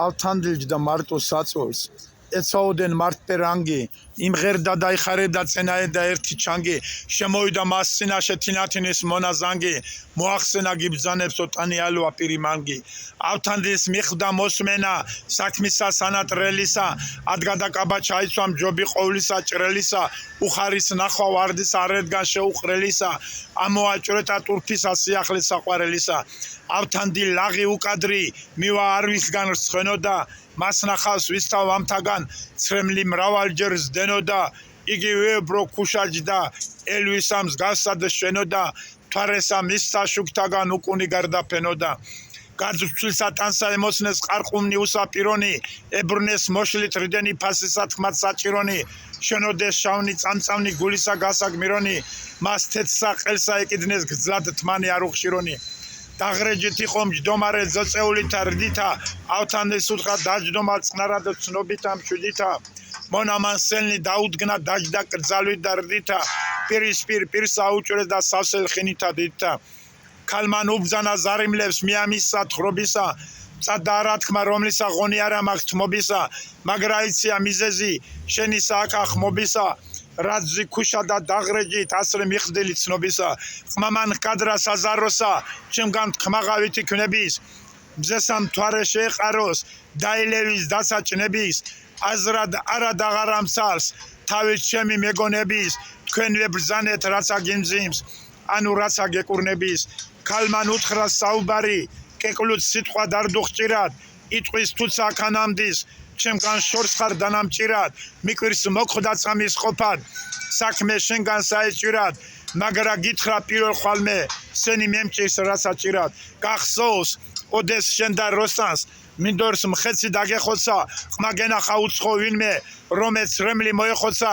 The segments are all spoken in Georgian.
ავთანდილჯდა მარტო საწოლს ეცაოდენ მარტპერანგი იმღერდა და იხარებდა წენაედა ერთი ჩანგი შემოვიდა მას წინაშე თინათინის მონაზანგი მოახსენა გიბძანებს ოტანიალოა პირიმანგი ავთანდილს მიხვდა მოსმენა საქმისა სანატრელისა ადგადა კაბა ჩაიცვა მჯობი ყოვლისა ჭრელისა უხარის ნახვა ვარდის არედგან შეუყრელისა ამოაჭრეთა ტურფისა სიახლის საყვარელისა ავთანდილ ლაღი უკადრი მივა არვისგან რცხენოდა მას ნახავს ვისთავ ამთაგან ცრემლი მრავალჯერ ზდენოდა იგი ვეებრო ქუშაჯდა ელვისა მსგავსად შენოდა თვარესა მისცა შუქთაგან უკუნი გარდაფენოდა გაძვცილსა ტანსა ემოცნეს ყარყუმნი უსაპირონი ებრუნეს მოშლით რდენი ფასისათქმად საჭირონი შენოდეს შავნი წამწამნი გულისა გასაგმირონი მას თეთსა ყელსა ეკიდნეს გძლად თმანი არ უხშირონი დაღრეჯით იყო მჯდომარე ძოწეულითა რდითა ავთანდილს უთხრა დაჯდომა წყნარად ცნობითა მშვიდითა მონამანსელნი დაუდგნა დაჯდა კრძალვით და რდითა პირისპირ პირსა უჭრეს და სავსელ ხინითა დიდთა ქალმან უბძანა ზარიმლებს მიამისსა თხრობისა წადა რა თქმა რომლისა ღონი არა მაქვს თმობისა მაგრა იცია მიზეზი შენისა აქა ხმობისა რაძი ქუშა და დაღრეჯით ასრე მიხდილი ცნობისა ყმამან კადრა საზაროსა ჩემგან თქმაღავითი ქნების მზესა მთვარე შეეყაროს დაილევის დასაჭნების აზრად არა დაღარამსალს თავით ჩემი მეგონების თქვენვე ბრძანეთ რაცა გიმძიმს ანუ რაცა გეკურნების ქალმან უთხრა საუბარი კეკლუც სიტყვა დარდუხჭირად იტყვის თუცა ქანამდის ჩემგან შორს ხარ დანამჭირად მიკვირს მოხვდა წამის ყოფად საქმე შენგან საეჭირად მაგრა გითხრა პირველ ხვალმე სენი მემჭირს რაცა ჭირად გახსოვს ოდეს შენ და როსტანს მინდორს მხეცი დაგეხოცა ყმა გენახა უცხო ვინმე რომეც რემლი მოეხოცა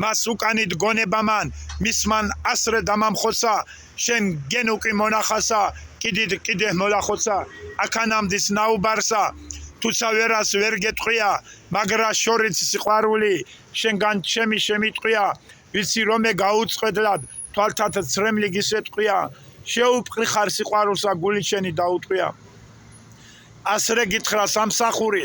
მას უკანით გონებამან მისმან ასრე დამამხოცა შენ გენ უკი მონახასა კიდე მოლახოცა აქანამდის ნაუბარსა თუცა ვერას ვერ გეტყვია მაგრა შორიც სიყვარული შენგან ჩემი შემიტყვია ვიცი რომე გაუწყვედლად თვალთათ ცრემლი გისეტყვია შეუპყრი ხარ სიყვარულსა გული შენი დაუტყვია ასრე გითხრა სამსახური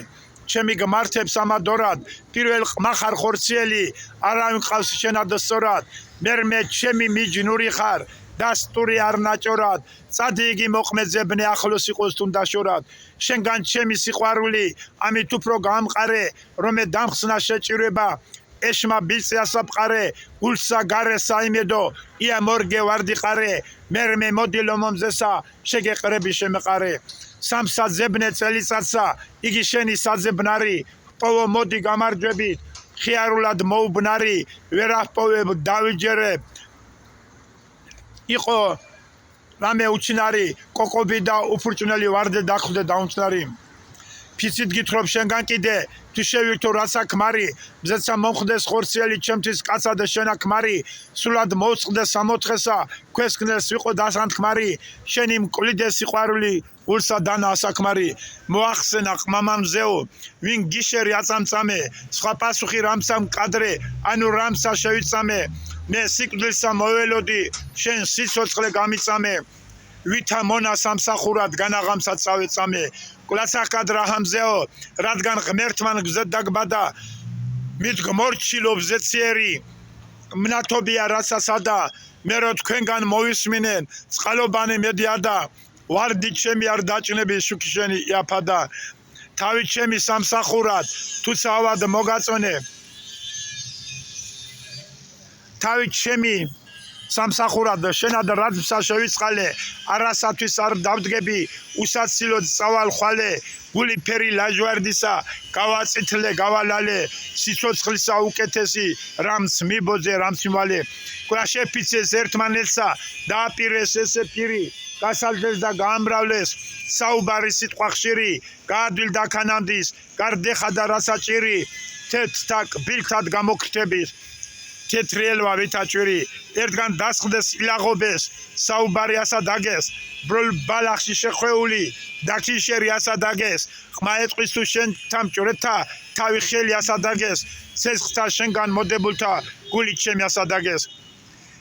ჩემი გმართებს ამადორად პირველ ყმა ხარ ხორციელი არავინ ყავს შენად სწორად მერმე ჩემი მიჯნური ხარ დასტური არ ნაჭორად წადი იგი მოყმეძებნე ახლოს იყოს თუნდა შორად შენგან ჩემი სიყვარული ამით უფრო გამყარე რომე დამხსნა შეჭირება ეშმა ბილწია საფყარე გულსა გარე საიმედო ია მორგე ვარდიყარე მერმე მოდილო მომზესა შეგეყრები შემეყარე სამსაძებნე წელიწადსა იგი შენი საძებნარი პოვო მოდი გამარჯვებით ხიარულად მოუბნარი ვერაფპოვებ დავიჯერებ იყო რამე უჩინარი კოკობი და უფურჭნელი ვარდე დახვდე დაუნწნარი ფიცით გითხრობ შენგან კიდე თუ შევითო რაცა ქმარი მზეცა მომხდეს ხორციელი ჩემთვის კაცა და შენა ქმარი სულად მოუწყდე სამოთხესა ქვესკნელს ვიყო დასანთქმარი შენი მკვლიდე სიყვარული ულსა დანა ასაკმარი მოახსენა ყმამამზეო ვინ გიშერი აწამწამე სხვა პასუხი რამსა მკადრე ანუ რამსა შევიწამე მე სიკვდილსა მოველოდი შენ სიცოცხლე გამიწამე ვითა მონა სამსახურად განაღამსა წავეწამე კლასაკად რაჰამზეო რადგან ღმერთმან გზად დაგბადა მით გმორჩილო ბზეციერი მნათობია რასასადა მე რო თქვენგან მოვისმინენ წყალობანი მედიადა ვარდი ჩემი არ დაჭნები შუქი შენი იაფადა თავი ჩემი სამსახურად თუცა ავად მოგაწონე თავი ჩემი სამსახურად შენად რადსა შევიწყალე არასათვის არ დავდგები უსაცილოდ წავალ ხვალე გული ფერი ლაჟვარდისა გავაწითლე გავალალე სიცოცხლისა უკეთესი რამს მიბოძე რამს მვალე კლაშეფიცეს ერთმანეთსა დააპირეს ესე პირი გასალდეს და გაამრავლეს საუბარი სიტყვა ხშირი გაადვილდა ქანამდის გარდეხა და რასაჭირი თეთრ კბილთად გამოგრთების თეთრიელვა ვითაჭვირი ერთგან დასხდეს ილაღობეს საუბარი ასადაგეს ბროლ ბალახში შეხვეული დაქიშერი ასადაგეს ყმა ეტყვის თუ შენ თამჭრეთა თავი ხელი ასადაგეს ცეცხლთა შენგან მოდებულთა გული ჩემი ასადაგეს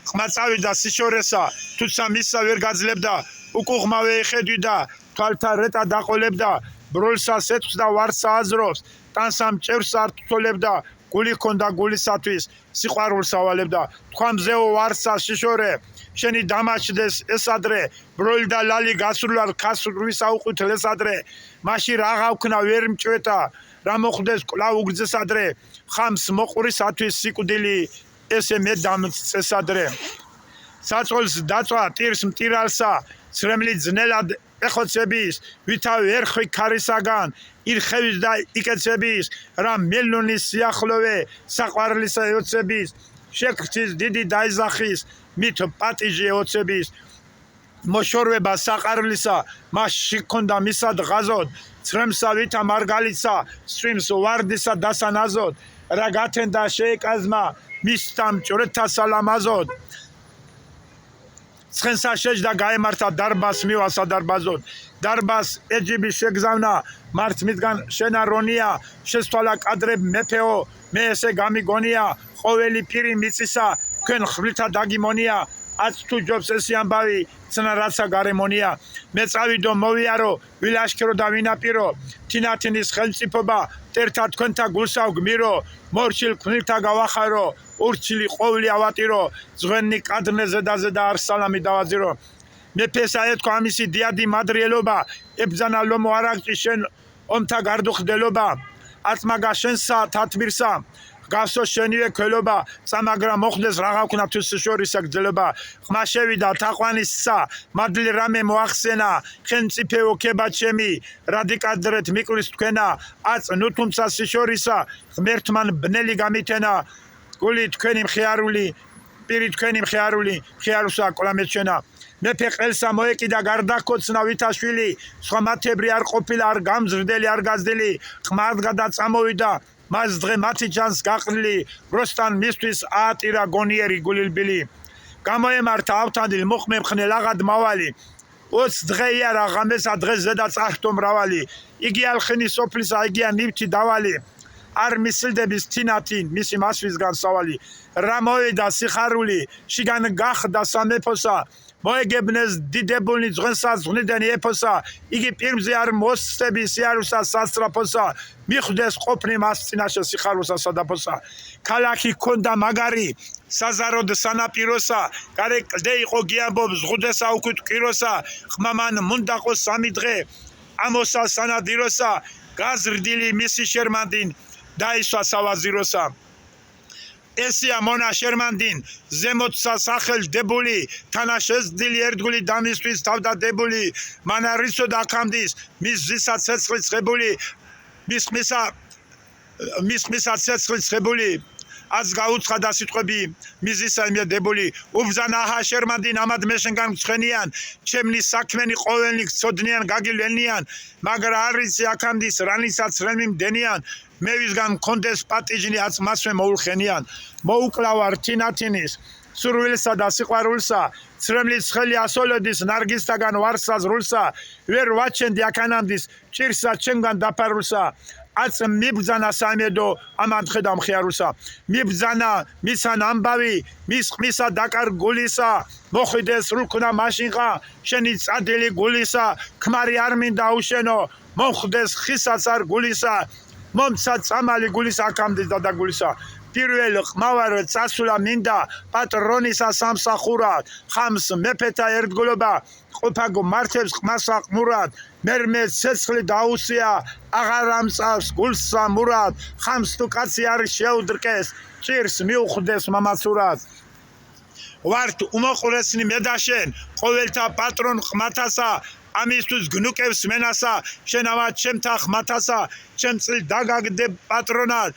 ყმა წავიდა სიშორესა თუცა მისსა ვერ გაძლებდა უკუღმა ვეხედვიდა თვალთა რეტა დაყოლებდა ბროლსა სეთქს და ვარს ააზრობს ტანსამ ჭერს არ თოლებდა გული ქონდა გულისათვის სიყვარულს ავალებდა თქვა მზეო ვარსა შიშორე შენი დამაჩდეს ესადრე ბროლი და ლალი გასრულარ ქასრულის აუყვითელ ესადრე მაშინ რაღა ვქნა ვერ მჭვეთა რა მოხდეს კვლავ უგრძესადრე ხამს მოყვრისათვის სიკვდილი ესე მე დამწესადრე საწოლს დაწვა ტირს მტირალსა ცრემლი ძნელად ეხოცების ვითავ ერხვი ქარისაგან ირხევის და იკეცების რა მელონის სიახლოვე საყვარლისა ოცების შექმნის დიდი დაიზახის მით პატიჟი ოცების მოშორება საყარლისა მასში ქონდა მისად ღაზოდ ცრემსა ვითა მარგალისა სვიმს ვარდისა დასანაზოდ რა გათენდა შეეკაზმა მისთან ჭრეთა სალამაზოდ ცხენსა შეჯდა გაემართა დარბას მივა სადარბაზოდ დარბას ეჯიბი შეგზავნა მართ მისგან შენარონია შესთვალა კადრებ მეფეო მე ესე გამიგონია ყოველი პირი მიწისა თქვენ ხვლთა დაგიმონია აც თუ ჯობს ესი ამბავი ცნა რაცა გარემონია მე წავიდო მოვიარო ვილაშქრო და ვინაპირო თინათინის ხელმწიფობა ტერთა თქვენთა გულსავ გმირო მორჩილ ქვნილთა გავახარო ურჩილი ყოვლი ავატირო ზღვენი კადრნეზე და არ სალამი დავაძირო მეფესა ეთქვა ამისი დიადი მადრიელობა ებძანა ლომო არაგჭი შენ ომთა გარდუხდელობა აწმაგა შენსა თათბირსა გასო შენივე ქველობა სამაგრა მოხდეს რაღა ვქნა თვის შორისა გძელობა ხმა შევიდა თაყვანისსა მადლი რამე მოახსენა ხელმწიფეო ქება ჩემი რადიკადრეთ მიკრის თქვენა აწ ნუთუმცა შორისა ღმერთმან ბნელი გამითენა გული თქვენი მხიარული პირი თქვენი მხიარული მხიარუსა კოლამეჩენა მეფე ყელსა მოეკიდა გარდაქოცნა ვითაშვილი სხვა მათებრი არ ყოფილა არ გამზრდელი არ გაზდილი ხმარდგა და წამოვიდა მას დღე მათი ჯანს გაყრილი როსთან მისთვის აატირა გონიერი გულილბილი გამოემართა ავთანდილ მოხმე მხნელ აღად მავალი 20 დღეია რა ღამესა დღეს ზედა წართო მრავალი იგი ალხინის სოფლისა იგია ნივთი დავალი არ მისილდების თინათინ მისი მასვისგან სავალი რა მოვიდა სიხარული შიგან გახდა სამეფოსა მოეგებნეს დიდებულნი ძღვენსა ზღნიდან ეფოსა იგი პირმზე არ მოსწები სიარუსა სასწრაფოსა მიხვდეს ყოფნი მას წინაშე სიხარუსა სადაფოსა ქალაქი ქონდა მაგარი საზაროდ სანაპიროსა გარე კლდე იყო გიამბობს ზღუდესა უქუთ კიროსა ხმამან მუნდაყო სამი დღე ამოსა სანადიროსა გაზრდილი მისი შერმანდინ დაისვა სავაზიროსა ესია მონა შერმანდინ ზემოცა სახელ დებული თანაშეზდილი ერთგული დამისთვის თავდადებული მანა რიცო და აქამდის მის ზისა ცეცხლი ცხებული მის ხმისა ცეცხლი ცხებული აც გაუცხადა სიტყვები მიზისა იმედებული უბზანა ჰა შერმანდინ ამად მეშენგან ცხენიან ჩემნი საქმენი ყოველნი ცოდნიან გაგილველნიან მაგრამ არიცი აქამდის რანისაც რემი მდენიან მე ვისგან მქონდეს პატიჟნი აც მასვე მოულხენიან მოუკლავარ თინათინის სურვილსა და სიყვარულსა ცრემლის ხელი ასოლოდის ნარგისთაგან ვარსა ზრულსა ვერ ვაჩენდი აქანამდის ჭირსა ჩემგან დაფარულსა აც მიბძანა სამედო ამან ხედა მხიარუსა მიბძანა მისან ამბავი მის ყმისა დაკარ გულისა მოხვიდეს რუკნა მაშინღა შენი წადილი გულისა ქმარი არ მინდა უშენო მომხდეს ხისაც არ გულისა მომცა წამალი გულის აქამდე დადაგულისა პირველ ყმავარ წასულა მინდა პატრონისა სამსახურად ხამს მეფეთა ერთგულობა ყოფაგო მართებს ყმასა ყმურად მერმე ცეცხლი დაუსია აღარ ამწავს გულსა მურად ხამს თუ კაცი არის შეუდრკეს ჭირს მიუხვდეს მამაცურად ვართ უმოყვრესნი მედაშენ ყოველთა პატრონ ყმათასა ამისთვის გნუკებს მენასა შენავა ჩემთა ხმათასა ჩემწილ დაგაგდე პატრონად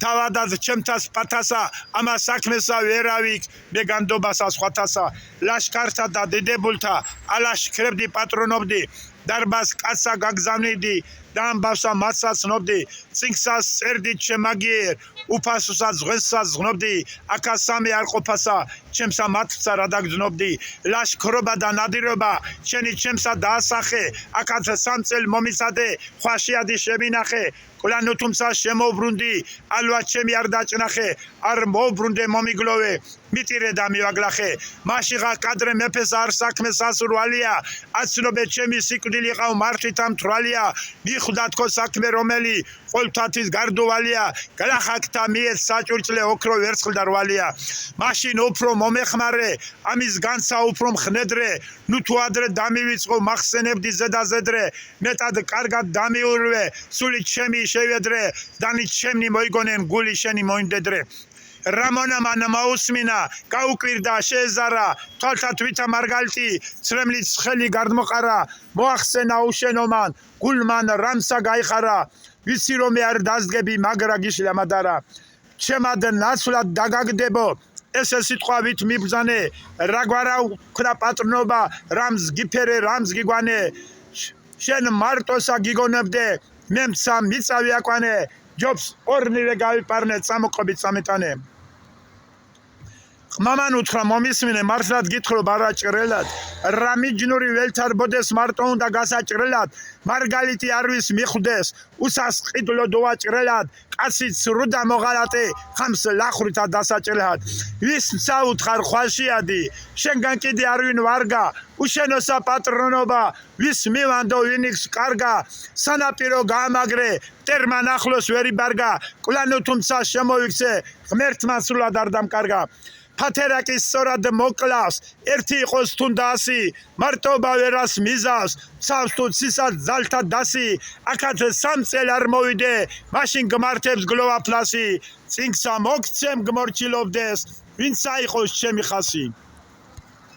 თავადად ჩემთას პათასა ამა საქმესა ვერავიქ მე განდობასა სხვათასა ლაშქართა და დიდებულთა ალაშქრებდი პატრონობდი დარბას კაცსა გაგზავნიდი და ამბავსა მათსაც ნობდი წინგსას წერდი ჩემაგიერ უფასოსაც ზღვენსაც ზღნობდი აქა სამი არ ყოფასა ჩემსა მათსა რა დაგძნობდი ლაშქრობა და ნადირობა შენი ჩემსა დაასახე აქაც სამწელ მომიცადე ხვაშიადი შემინახე კულანო თუმცა შემოbrunდი ალვა ჩემი არ დაჭნახე არ მოbrunდე მომიგლოვე მიტირე და მივაგლახე მაშიღა კადრე მეფეს არ საქმე სასურვალია აცნობე ჩემი სიკვდილი ყავ მართლით ამ თვალია მიხვდა თქო საქმე რომელი ყოველთვის გარდოვალია გალახაკთა მიეც საჭურჭლე ოქრო ვერცხლ და რვალია მაშინ უფრო მომეხმარე ამის განცა უფრო მხნედრე ნუ თუ ადრე დამივიწყო მახსენებდი ზედაზედრე მეტად კარგად დამიურვე სული ჩემი შევედრე დანი ჩემნი მოიგონენ გული შენი მოიმდედრე რამონა მანა მაუსმინა გაუკვირდა შეეზარა თვალთა თვითა მარგალიტი ცრემლიც ხელი გარდმოყარა მოახსენა უშენომან გულმან რამსა გაიხარა ვიცი რომ არ დაზგები მაგრა გიშლა მადარა ჩემად ნაცვლად დაგაგდებო ესე სიტყვით მიბრძანე რა გვარა ვქნა პატრნობა რამს გიფერე რამს გიგვანე შენ მარტოსა გიგონებდე მემცა მიწავი აკვანე ჯობს ორნივე გავიპარნე წამოყობით წამეტანე მამან უთხრა მომისმინე მართლად გითხრობ არა ჭრელად რა მიჯნური ველთარ ბოდეს მარტო უნდა გასაჭრელად მარგალიტი არვის მიხვდეს უსას ყიდლო დოაჭრელად კაციც რუდა მოღალატე ხამს ლახრითა დასაჭრელად ვის საუთხარ ხვაშიადი შენგან კიდე არვინ ვარგა უშენოსა პატრონობა ვის მივანდო ვინიქს კარგა სანაპირო გაამაგრე ტერმა ნახლოს ვერი ბარგა კულანო თუმცა შემოვიქცე ღმერთმა სრულად არ დამკარგა ფათერაკის სწორად მოკლავს ერთი იყოს თუნდა 100 მარტობა ვერას მიზავს ცავს თუ ცისად ძალთა დასი აქაც სამწელ არ მოვიდე მაშინ გმართებს გლოვა ფლასი წინგსა მოგცემ გმორჩილობდეს ვინცა იყოს ჩემი ხასი